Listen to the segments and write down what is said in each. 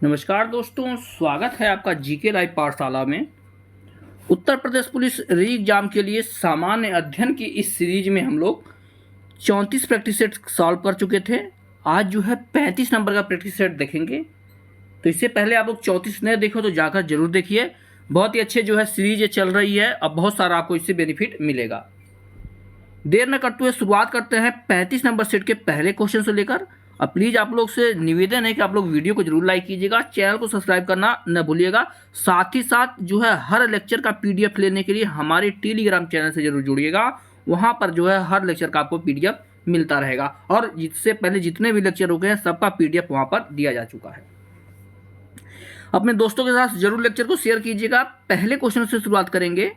नमस्कार दोस्तों, स्वागत है आपका जीके लाइव पाठशाला में। उत्तर प्रदेश पुलिस री एग्जाम के लिए सामान्य अध्ययन की इस सीरीज में हम लोग 34 प्रैक्टिस सेट सॉल्व कर चुके थे। आज जो है 35 नंबर का प्रैक्टिस सेट देखेंगे। तो इससे पहले आप लोग 34 नहीं देखो तो जाकर जरूर देखिए। बहुत ही अच्छे जो है सीरीज चल रही है, अब बहुत सारा आपको इससे बेनिफिट मिलेगा। देर न करते हुए शुरुआत करते हैं 35 नंबर सेट के पहले क्वेश्चन से लेकर। अब प्लीज़ आप लोग से निवेदन है कि आप लोग वीडियो को जरूर लाइक कीजिएगा, चैनल को सब्सक्राइब करना न भूलिएगा। साथ ही साथ जो है हर लेक्चर का पीडीएफ लेने के लिए हमारे टेलीग्राम चैनल से जरूर जुड़िएगा। वहाँ पर जो है हर लेक्चर का आपको पीडीएफ मिलता रहेगा और इससे पहले जितने भी लेक्चर हो गए हैं सबका पीडीएफ वहाँ पर दिया जा चुका है। अपने दोस्तों के साथ जरूर लेक्चर को शेयर कीजिएगा। पहले क्वेश्चन से शुरुआत करेंगे।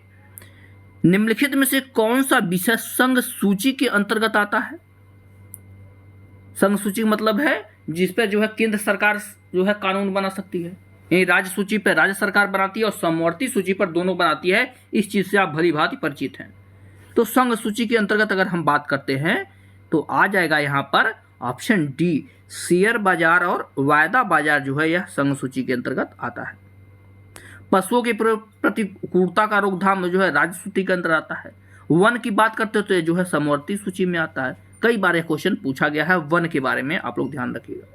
निम्नलिखित में से कौन सा विषय संघ सूची के अंतर्गत आता है? संघ सूची मतलब है जिस पर जो है केंद्र सरकार जो है कानून बना सकती है। यही राज्य सूची पर राज्य सरकार बनाती है और समवर्ती सूची पर दोनों बनाती है। इस चीज से आप भली भांति परिचित हैं। तो संघ सूची के अंतर्गत अगर हम बात करते हैं तो आ जाएगा यहाँ पर ऑप्शन डी, शेयर बाजार और वायदा बाजार जो है यह संघ सूची के अंतर्गत आता है। पशुओं के प्रतिकूलता का रोकथाम जो है राज्य सूची के अंतर्गत आता है। वन की बात करते हो तो जो है समवर्ती सूची में आता है। कई बार यह क्वेश्चन पूछा गया है वन के बारे में, आप लोग ध्यान रखिएगा।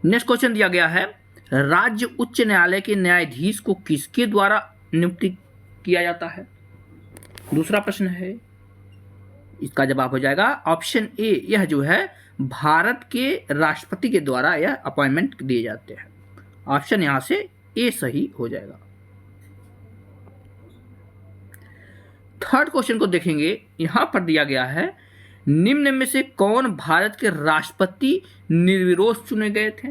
नेक्स्ट क्वेश्चन दिया गया है, राज्य उच्च न्यायालय के न्यायाधीश को किसके द्वारा नियुक्ति किया जाता है? दूसरा प्रश्न है, इसका जवाब हो जाएगा ऑप्शन ए, यह जो है भारत के राष्ट्रपति के द्वारा यह अपॉइंटमेंट दिए जाते हैं। ऑप्शन यहां से ए सही हो जाएगा। थर्ड क्वेश्चन को देखेंगे। यहां पर दिया गया है, निम्न में से कौन भारत के राष्ट्रपति निर्विरोध चुने गए थे?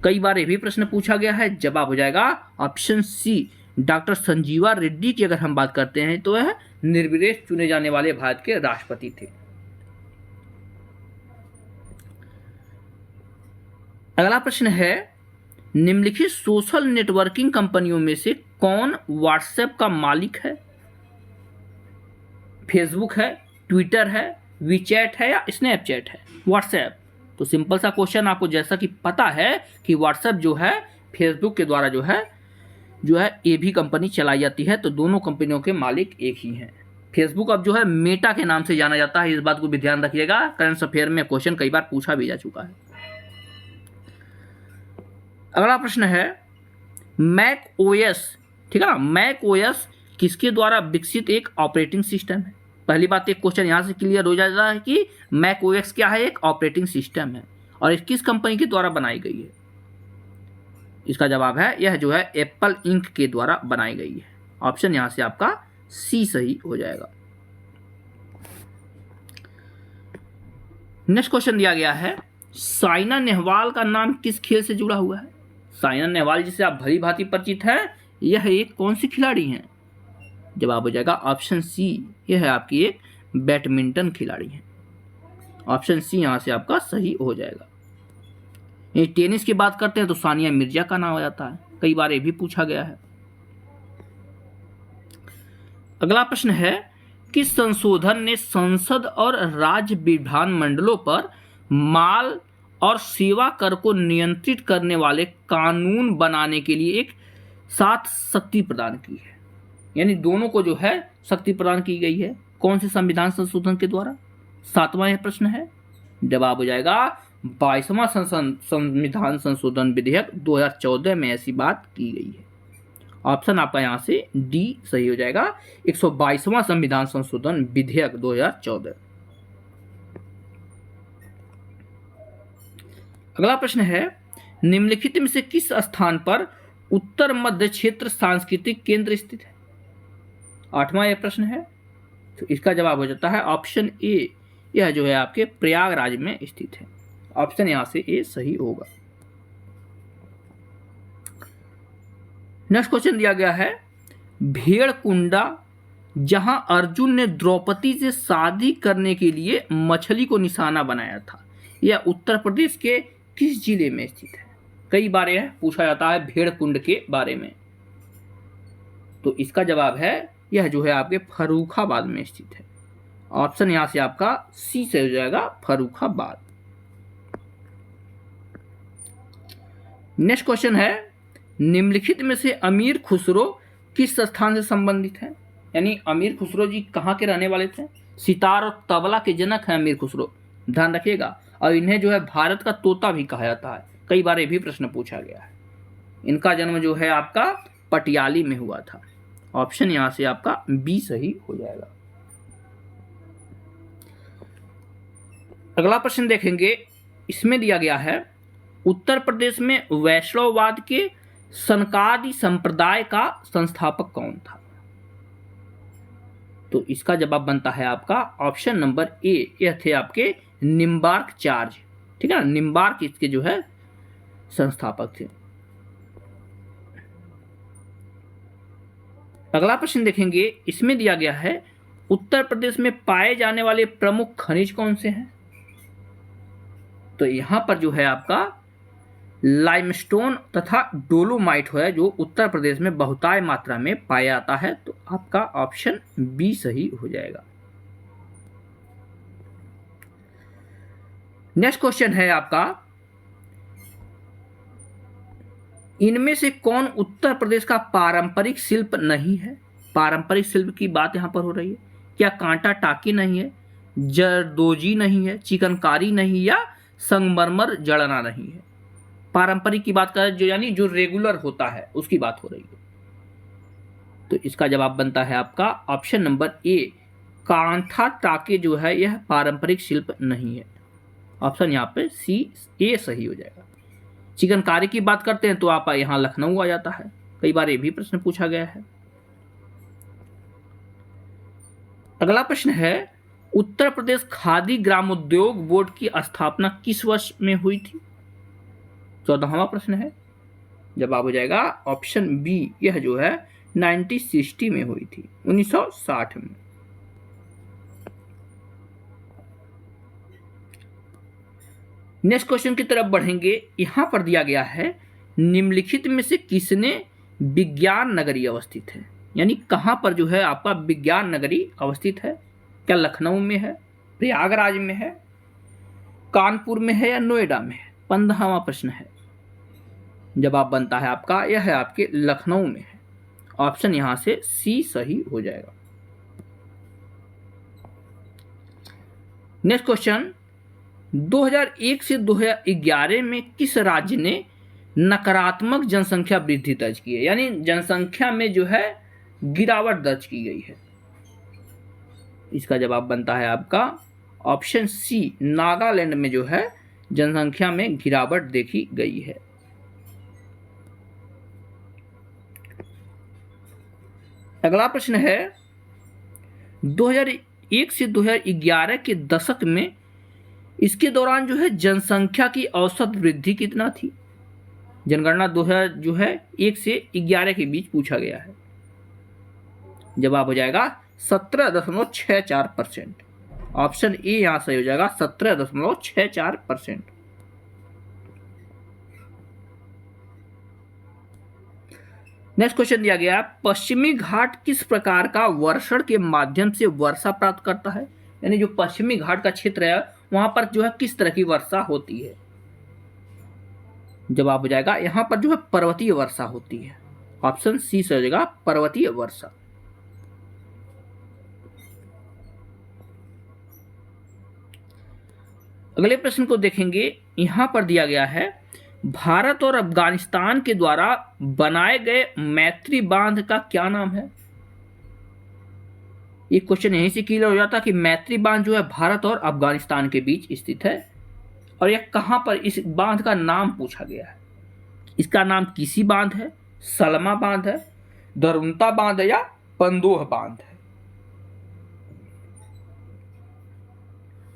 कई बार यह भी प्रश्न पूछा गया है। जवाब हो जाएगा option C, doctor Sanjeeva Reddy की अगर हम बात करते हैं तो वह निर्विरोध चुने जाने वाले भारत के राष्ट्रपति थे। अगला प्रश्न है, निम्नलिखित सोशल नेटवर्किंग कंपनियों में से कौन व्हाट्सएप का मालिक है? फेसबुक है, ट्विटर है, वीचैट है या स्नैपचैट है? व्हाट्सएप। तो सिंपल सा क्वेश्चन, आपको जैसा कि पता है कि व्हाट्सएप जो है फेसबुक के द्वारा जो है ये भी कंपनी चलाई जाती है। तो दोनों कंपनियों के मालिक एक ही हैं। फेसबुक अब जो है मेटा के नाम से जाना जाता है, इस बात को भी ध्यान रखिएगा। करंट अफेयर में क्वेश्चन कई बार पूछा भी जा चुका है। अगला प्रश्न है, मैक ओएस, ठीक है ना, मैक ओएस किसके द्वारा विकसित एक ऑपरेटिंग सिस्टम है? पहली बात, एक क्वेश्चन यहां से क्लियर हो जाता है कि मैक ओएस क्या है, एक ऑपरेटिंग सिस्टम है और ये किस कंपनी के द्वारा बनाई गई है? इसका जवाब है यह जो है एप्पल इंक के द्वारा बनाई गई है। ऑप्शन यहां से आपका सी सही हो जाएगा। नेक्स्ट क्वेश्चन दिया गया है, साइना नेहवाल का नाम किस खेल से जुड़ा हुआ है? साइना नेहवाल जिसे आप भली भांति परिचित है, यह एक कौन सी खिलाड़ी हैं? जवाब हो जाएगा ऑप्शन सी, यह है आपकी एक बैडमिंटन खिलाड़ी है। ऑप्शन सी यहां से आपका सही हो जाएगा। ये टेनिस की बात करते हैं तो सानिया मिर्जा का नाम आ जाता है, कई बार ये भी पूछा गया है। अगला प्रश्न है, किस संशोधन ने संसद और राज्य विधानमंडलों पर माल और सेवा कर को नियंत्रित करने वाले कानून बनाने के लिए एक साथ शक्ति प्रदान की है? यानी दोनों को जो है शक्ति प्रदान की गई है। कौन से संविधान संशोधन के द्वारा? सातवां यह प्रश्न है। जवाब हो जाएगा 22वां संविधान संशोधन विधेयक 2014 में ऐसी बात की गई है। ऑप्शन आपका यहां से डी सही हो जाएगा, 122वां संविधान संशोधन विधेयक 2014। अगला प्रश्न है, निम्नलिखित में से किस स्थान पर उत्तर मध्य क्षेत्र सांस्कृतिक केंद्र स्थित है? 8वां यह प्रश्न है। तो इसका जवाब हो जाता है ऑप्शन ए, यह जो है आपके प्रयागराज में स्थित है। ऑप्शन यहां से ए सही होगा। नेक्स्ट क्वेश्चन दिया गया है, भेड़कुंडा जहां अर्जुन ने द्रौपदी से शादी करने के लिए मछली को निशाना बनाया था, यह उत्तर प्रदेश के किस जिले में स्थित है? कई बार यह पूछा जाता है भेड़कुंड के बारे में। तो इसका जवाब है यह जो है आपके फर्रुखाबाद में स्थित है। ऑप्शन यहां से आपका सी से हो जाएगा फर्रुखाबाद। नेक्स्ट क्वेश्चन है, निम्नलिखित में से अमीर खुसरो किस स्थान से संबंधित है? यानी अमीर खुसरो जी कहाँ के रहने वाले थे? सितार और तबला के जनक हैं अमीर खुसरो, ध्यान रखिएगा। और इन्हें जो है भारत का तोता भी कहा जाता है, कई बार ये भी प्रश्न पूछा गया है। इनका जन्म जो है आपका पटियाली में हुआ था। ऑप्शन यहां से आपका बी सही हो जाएगा। अगला प्रश्न देखेंगे, इसमें दिया गया है उत्तर प्रदेश में वैष्णववाद के सनकादि संप्रदाय का संस्थापक कौन था? तो इसका जवाब बनता है आपका ऑप्शन नंबर ए, यह थे आपके निम्बार्क-चार्य, ठीक है ना। निम्बार्क इसके जो है संस्थापक थे। अगला प्रश्न देखेंगे, इसमें दिया गया है उत्तर प्रदेश में पाए जाने वाले प्रमुख खनिज कौन से हैं? तो यहां पर जो है आपका लाइमस्टोन तथा डोलोमाइट है जो उत्तर प्रदेश में बहुताय मात्रा में पाया जाता है। तो आपका ऑप्शन बी सही हो जाएगा। नेक्स्ट क्वेश्चन है आपका, इनमें से कौन उत्तर प्रदेश का पारंपरिक शिल्प नहीं है? पारंपरिक शिल्प की बात यहां पर हो रही है। क्या कांटा टाकी नहीं है, जरदोजी नहीं है, चिकनकारी नहीं, या संगमरमर जड़ना नहीं है? पारंपरिक की बात करें जो यानी जो रेगुलर होता है उसकी बात हो रही है। तो इसका जवाब बनता है आपका ऑप्शन नंबर ए, कांथा टाके जो है यह पारंपरिक शिल्प नहीं है। ऑप्शन यहाँ पे सी ए सही हो जाएगा। चिकनकारी की बात करते हैं तो आप यहाँ लखनऊ आ जाता है, कई बार ये भी प्रश्न पूछा गया है। अगला प्रश्न है, उत्तर प्रदेश खादी ग्रामोद्योग बोर्ड की स्थापना किस वर्ष में हुई थी? 14वां प्रश्न है, जवाब हो जाएगा ऑप्शन बी, यह जो है 1960 में हुई थी, 1960 में। नेक्स्ट क्वेश्चन की तरफ बढ़ेंगे। यहां पर दिया गया है निम्नलिखित में से किसने विज्ञान नगरी अवस्थित है? यानी कहां पर जो है आपका विज्ञान नगरी अवस्थित है? क्या लखनऊ में है, प्रयागराज में है, कानपुर में है, या नोएडा में है? 15वां प्रश्न है, जवाब बनता है आपका यह है आपके लखनऊ में है। ऑप्शन यहां से सी सही हो जाएगा। नेक्स्ट क्वेश्चन, 2001 से 2011 में किस राज्य ने नकारात्मक जनसंख्या वृद्धि दर्ज की है? यानी जनसंख्या में जो है गिरावट दर्ज की गई है। इसका जवाब बनता है आपका ऑप्शन सी, नागालैंड में जो है जनसंख्या में गिरावट देखी गई है। अगला प्रश्न है, 2001 से 2011 के दशक में इसके दौरान जो है जनसंख्या की औसत वृद्धि कितना थी? जनगणना 2000 जो है 1 से 11 के बीच पूछा गया है। जवाब हो जाएगा 17.64%। ऑप्शन ए यहां सही हो जाएगा 17.64%। नेक्स्ट क्वेश्चन दिया गया, पश्चिमी घाट किस प्रकार का वर्षण के माध्यम से वर्षा प्राप्त करता है? यानी जो पश्चिमी घाट का क्षेत्र है वहां पर जो है किस तरह की वर्षा होती है? जवाब हो जाएगा यहां पर जो है पर्वतीय वर्षा होती है। ऑप्शन सी से हो जाएगा पर्वतीय वर्षा। अगले प्रश्न को देखेंगे। यहां पर दिया गया है भारत और अफगानिस्तान के द्वारा बनाए गए मैत्री बांध का क्या नाम है? ये क्वेश्चन यहीं से क्लियर हो जाता कि मैत्री बांध जो है भारत और अफगानिस्तान के बीच स्थित है और यह कहां पर इस बांध का नाम पूछा गया है। इसका नाम किसी बांध है, सलमा बांध है, दरुंता बांध है, या पंदोह बांध है?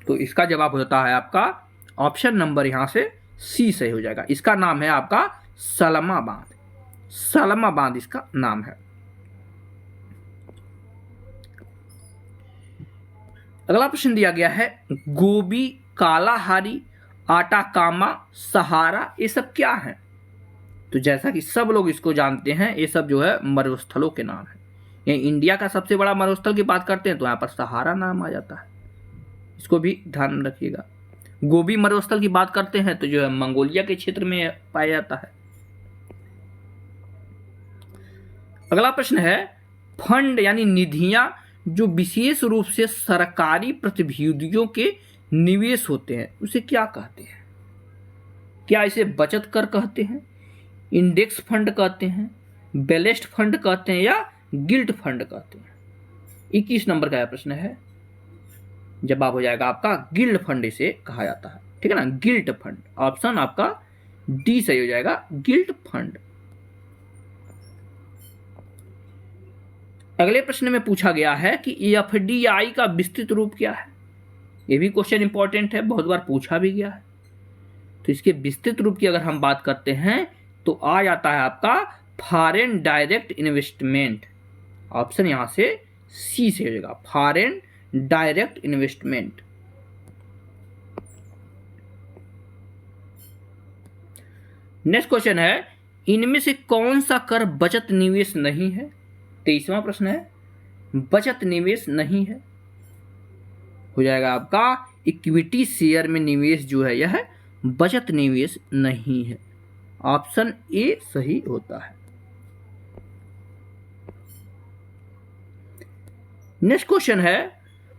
तो इसका जवाब होता है आपका ऑप्शन नंबर यहां से सी सही हो जाएगा। इसका नाम है आपका सलमा बांध। सलमा बांध इसका नाम है। अगला प्रश्न दिया गया है, गोबी, कालाहारी, आटाकामा, सहारा, ये सब क्या है? तो जैसा कि सब लोग इसको जानते हैं, ये सब जो है मरुस्थलों के नाम है। ये इंडिया का सबसे बड़ा मरुस्थल की बात करते हैं तो यहाँ पर सहारा नाम आ जाता है, इसको भी ध्यान रखिएगा। गोबी मरुस्थल की बात करते हैं तो जो है मंगोलिया के क्षेत्र में पाया जाता है। अगला प्रश्न है, फंड यानी निधियां जो विशेष रूप से सरकारी प्रतिभूतियों के निवेश होते हैं उसे क्या कहते हैं? क्या इसे बचत कर कहते हैं, इंडेक्स फंड कहते हैं, बैलेस्ट फंड कहते हैं या गिल्ट फंड कहते हैं? 21 नंबर का यह प्रश्न है। जवाब हो जाएगा आपका गिल्ड फंड इसे कहा जाता है। ठीक है ना, गिल्ट फंड। ऑप्शन आपका डी सही हो जाएगा, गिल्ट फंड। अगले प्रश्न में पूछा गया है कि एफडीआई का विस्तृत रूप क्या है। यह भी क्वेश्चन इंपॉर्टेंट है, बहुत बार पूछा भी गया है। तो इसके विस्तृत रूप की अगर हम बात करते हैं तो आ जाता है आपका फॉरेन डायरेक्ट इन्वेस्टमेंट। ऑप्शन यहां से सी से हो जाएगा, foreign direct investment. Next question है, इनमें से कौन सा कर बचत निवेश नहीं है? 23वां प्रश्न है, बचत निवेश नहीं है। हो जाएगा आपका इक्विटी शेयर में निवेश जो है यह बचत निवेश नहीं है। ऑप्शन ए सही होता है। नेक्स्ट क्वेश्चन है,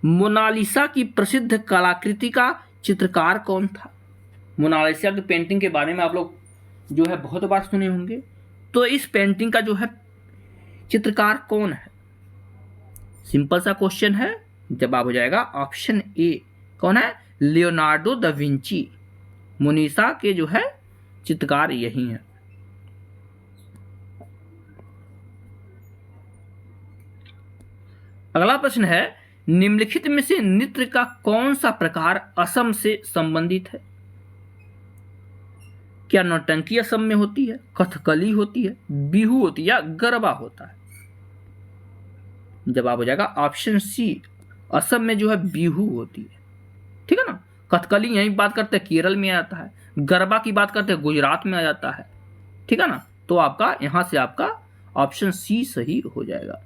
मोनालिसा की प्रसिद्ध कलाकृति का चित्रकार कौन था? मोनालिसा की पेंटिंग के बारे में आप लोग जो है बहुत बार सुने होंगे। तो इस पेंटिंग का जो है चित्रकार कौन है? सिंपल सा क्वेश्चन है, जवाब हो जाएगा ऑप्शन ए। कौन है? Leonardo da Vinci. मोनालिसा के जो है चित्रकार यही है। अगला प्रश्न है, निम्नलिखित में से नृत्य का कौन सा प्रकार असम से संबंधित है? क्या नौटंकी असम में होती है, कथकली होती है, बिहू होती है या गरबा होता है? जवाब हो जाएगा ऑप्शन सी, असम में जो है बिहू होती है। ठीक है ना, कथकली यही बात करते हैं केरल में आ जाता है, गरबा की बात करते हैं गुजरात में आ जाता है। ठीक है ना, तो आपका यहां से आपका ऑप्शन सी सही हो जाएगा।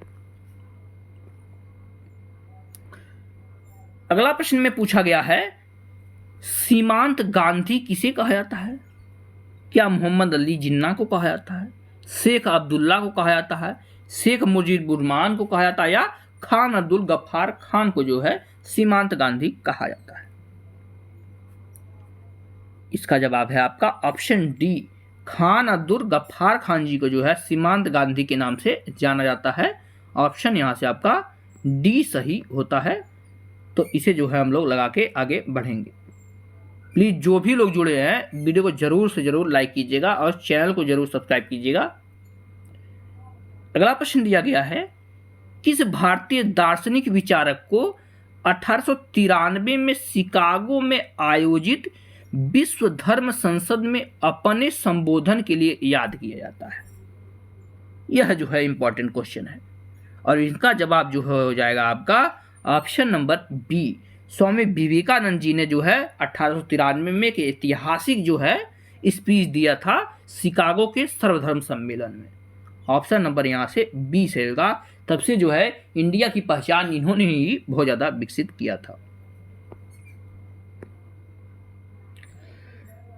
अगला प्रश्न में पूछा गया है, सीमांत गांधी किसे कहा जाता है? क्या मोहम्मद अली जिन्ना को कहा जाता है, शेख अब्दुल्ला को कहा जाता है, शेख मुजीबुर्रहमान को कहा जाता है या खान अब्दुल गफ्फार खान को जो है सीमांत गांधी कहा जाता है? इसका जवाब है आपका ऑप्शन डी, खान अब्दुल गफ्फार खान जी को जो है सीमांत गांधी के नाम से जाना जाता है। ऑप्शन यहां से आपका डी सही होता है। तो इसे जो है हम लोग लगा के आगे बढ़ेंगे। प्लीज जो भी लोग जुड़े हैं वीडियो को जरूर से जरूर लाइक कीजिएगा और चैनल को जरूर सब्सक्राइब कीजिएगा। अगला प्रश्न दिया गया है, किस भारतीय दार्शनिक विचारक को 1893 में शिकागो में आयोजित विश्व धर्म संसद में अपने संबोधन के लिए याद किया जाता है? यह जो है इंपॉर्टेंट क्वेश्चन है और इनका जवाब जो हो जाएगा आपका option number B. Swami Vivekananda ji ने जो है 1893 में के ऐतिहासिक जो है स्पीच दिया था शिकागो के सर्वधर्म सम्मेलन में। ऑप्शन नंबर यहाँ से बी से होगा। तब से जो है इंडिया की पहचान इन्होंने ही बहुत ज़्यादा विकसित किया था।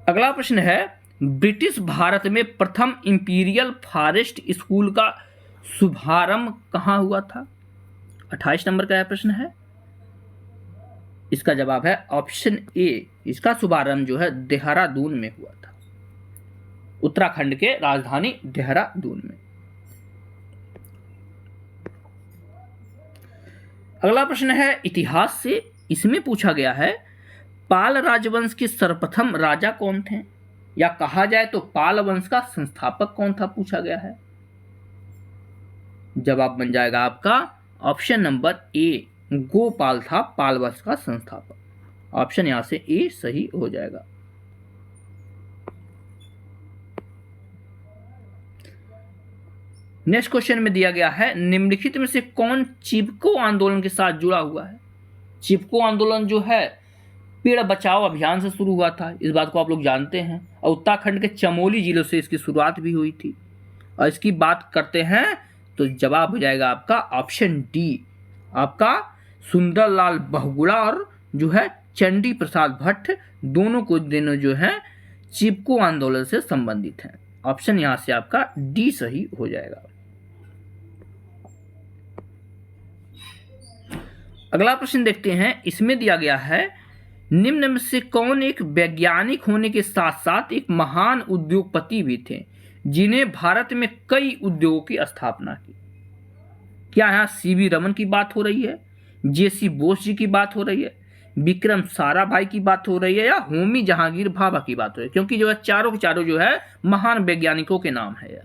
अगला प्रश्न है, ब्रिटिश भारत में प्रथम इंपीरियल फॉरेस्ट स्कूल का शुभारंभ कहाँ हुआ था? 28 नंबर का यह प्रश्न है। इसका जवाब है ऑप्शन ए, इसका शुभारंभ जो है देहरादून में हुआ था, उत्तराखंड के राजधानी देहरादून में। अगला प्रश्न है इतिहास से। इसमें पूछा गया है, पाल राजवंश के सर्वप्रथम राजा कौन थे, या कहा जाए तो पाल वंश का संस्थापक कौन था पूछा गया है। जवाब बन जाएगा आपका ऑप्शन नंबर ए, गोपाल था पाल वंश का संस्थापक। ऑप्शन यहां से ए सही हो जाएगा। नेक्स्ट क्वेश्चन में दिया गया है, निम्नलिखित में से कौन चिपको आंदोलन के साथ जुड़ा हुआ है? चिपको आंदोलन जो है पेड़ बचाओ अभियान से शुरू हुआ था, इस बात को आप लोग जानते हैं, और उत्तराखंड के चमोली जिलों से इसकी शुरुआत भी हुई थी। और इसकी बात करते हैं तो जवाब हो जाएगा आपका ऑप्शन डी, आपका सुंदरलाल बहुगुणा और जो है चंडी प्रसाद भट्ट दोनों को दोनों जो है चिपको आंदोलन से संबंधित हैं। ऑप्शन यहां से आपका डी सही हो जाएगा। अगला प्रश्न देखते हैं, इसमें दिया गया है निम्न में से कौन एक वैज्ञानिक होने के साथ साथ एक महान उद्योगपति भी थे जिन्हें भारत में कई उद्योगों की स्थापना की। क्या यहाँ सीवी रमन की बात हो रही है, जेसी बोस जी की बात हो रही है, विक्रम साराभाई की बात हो रही है, या होमी जहांगीर भाभा की बात हो रही है? क्योंकि जो है चारों के चारों जो है महान वैज्ञानिकों के नाम है।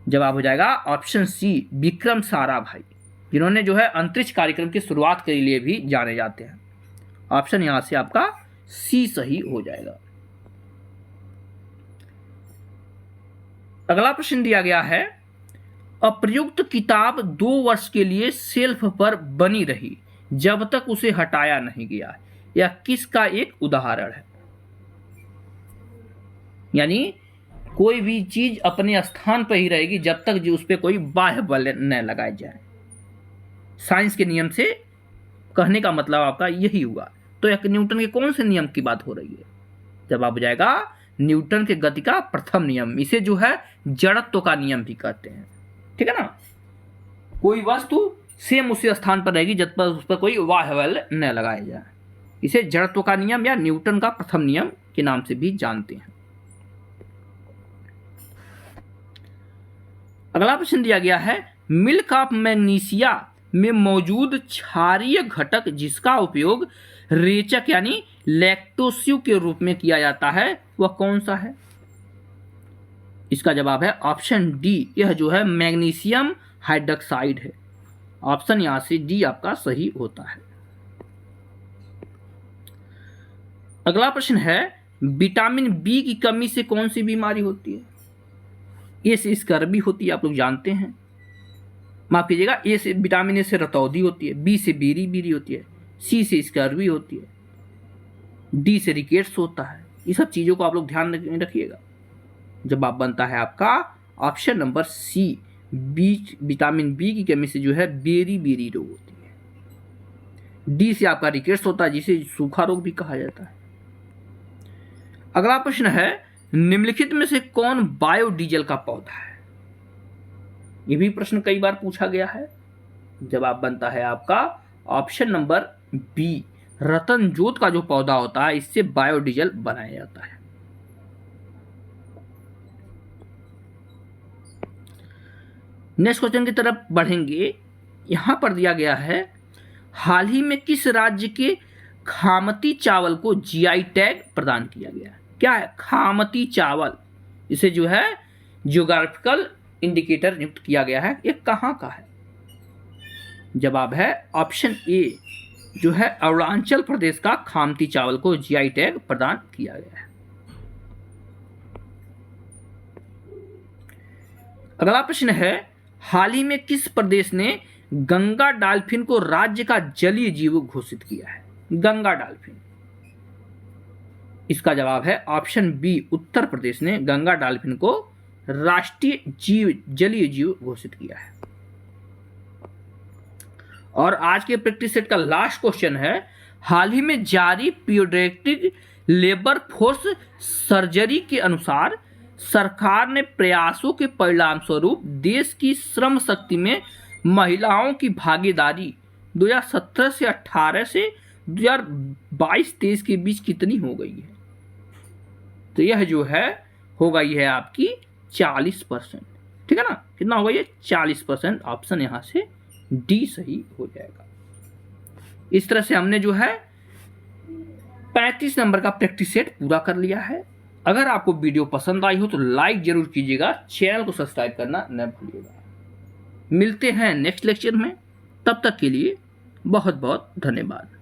जवाब हो जाएगा ऑप्शन सी, विक्रम साराभाई, जिन्होंने जो है अंतरिक्ष कार्यक्रम की शुरुआत के लिए भी जाने जाते हैं। ऑप्शन यहां से आपका सी सही हो जाएगा। अगला प्रश्न दिया गया है, अप्रयुक्त किताब 2 वर्ष के लिए शेल्फ पर बनी रही जब तक उसे हटाया नहीं गया, यह किसका एक उदाहरण है? यानी कोई भी चीज अपने स्थान पर ही रहेगी जब तक जो उस पर कोई बाह्य बल न लगाया जाए। साइंस के नियम से कहने का मतलब आपका यही हुआ। तो एक न्यूटन के कौन से नियम की बात हो रही है? जवाब हो जाएगा न्यूटन के गति का प्रथम नियम। इसे जो है जड़त्व का नियम भी कहते हैं। ठीक है ना, कोई वस्तु सेम उसी स्थान पर रहेगी जब तक उस पर कोई बाह्य बल न लगाया जाए। इसे जड़त्व का नियम या न्यूटन का प्रथम नियम के नाम से भी जानते हैं। अगला प्रश्न दिया गया है, मिल्क ऑफ मैग्नीशिया में मौजूद क्षारीय घटक जिसका उपयोग रेचक यानी लैक्टोस्यु के रूप में किया जाता है वह कौन सा है? इसका जवाब है ऑप्शन डी, यह जो है मैग्नीशियम हाइड्रोक्साइड है। ऑप्शन यहां से डी आपका सही होता है। अगला प्रश्न है, विटामिन बी की कमी से कौन सी बीमारी होती है? ए से स्कर्वी होती है, आप लोग जानते हैं। माफ कीजिएगा, ए से विटामिन ए से रतौंधी होती है, बी से बीरी होती है, सी से स्कर्वी होती है, डी से रिकेट्स होता है। ये सब चीजों को आप लोग ध्यान में रखिएगा। जवाब बनता है आपका option number C, vitamin B की कमी से जो है बेरी रोग होती है। डी से आपका रिकेट्स होता है जिसे सूखा रोग भी कहा जाता है। अगला प्रश्न है, निम्नलिखित में से कौन बायोडीजल का पौधा है? यह भी प्रश्न कई बार पूछा गया है। जवाब बनता है आपका ऑप्शन नंबर बी, रतन जोत का जो पौधा होता है इससे बायोडीजल बनाया जाता है। नेक्स्ट क्वेश्चन की तरफ बढ़ेंगे। यहां पर दिया गया है, हाल ही में किस राज्य के खामती चावल को जीआई टैग प्रदान किया गया? क्या है खामती चावल? इसे जो है जियोग्राफिकल इंडिकेटर नियुक्त किया गया है। ये कहां का है? जवाब है ऑप्शन ए, जो है अरुणाचल प्रदेश का खामती चावल को जीआई टैग प्रदान किया गया है। अगला प्रश्न है, हाल ही में किस प्रदेश ने गंगा डॉल्फिन को राज्य का जलीय जीव घोषित किया है? गंगा डॉल्फिन, इसका जवाब है ऑप्शन बी, उत्तर प्रदेश ने गंगा डॉल्फिन को राष्ट्रीय जलीय जीव घोषित किया है। और आज के प्रैक्टिस सेट का लास्ट क्वेश्चन है, हाल ही में जारी पीडियाट्रिक लेबर फोर्स सर्जरी के अनुसार सरकार ने प्रयासों के परिणाम स्वरूप देश की श्रम शक्ति में महिलाओं की भागीदारी 2017 से 18 से 2022-23 के बीच कितनी हो गई है? तो यह जो है हो गई है आपकी 40%। ठीक है ना, कितना हो गई है? 40%। ऑप्शन यहां से डी सही हो जाएगा। इस तरह से हमने जो है 35 नंबर का प्रैक्टिस सेट पूरा कर लिया है। अगर आपको वीडियो पसंद आई हो तो लाइक जरूर कीजिएगा, चैनल को सब्सक्राइब करना न भूलिएगा। मिलते हैं नेक्स्ट लेक्चर में, तब तक के लिए बहुत बहुत धन्यवाद।